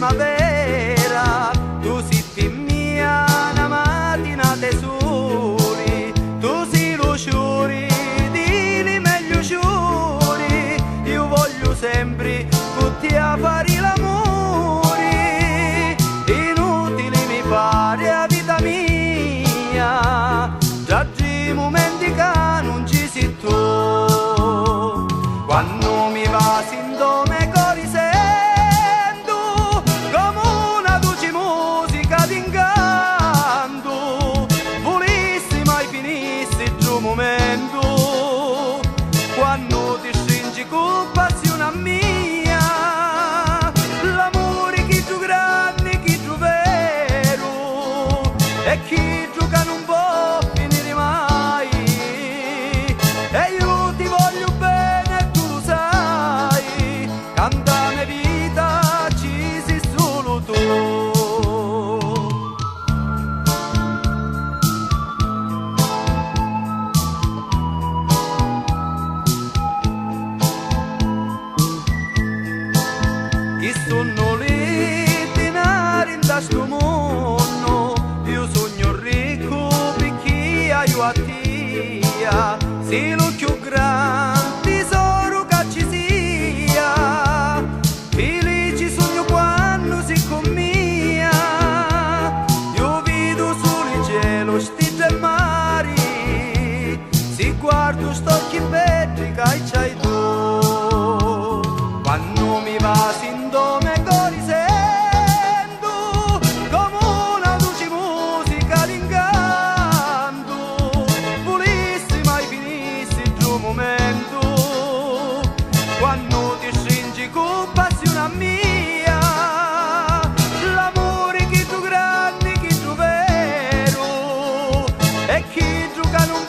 primavera, tu sei mia, una mattinata soli, tu sei luciuri, di meglio giuri, io voglio sempre con te a fare l'amore, inutile mi pare a vita mia, già di momenti che non ci sei tu, quando mi va sento me cori sento, come una dolce musica d'incanto, volessi mai finisse giù momento, quando ti stringi con passione a mia, l'amore che tu grande, che tu vero, e che gioca non può finire mai, e io ti voglio bene, tu lo sai, cantame vita, ci sei solo tu. Chi sono lì denari in sto mondo, io sogno ricco perché io a tia, sei lo più grande tesoro che ci sia, felice sogno quando sei con mia, io vedo solo il cielo, stelle e mari, se guardo sto occhi belli che c'hai tu, quando mi va sento me cori sento, come una dolce musica d'incanto, volessi mai finisse giù momento, quando ti stringi con passione a mia, l'amore che tu grande, che tu vero, e che gioca non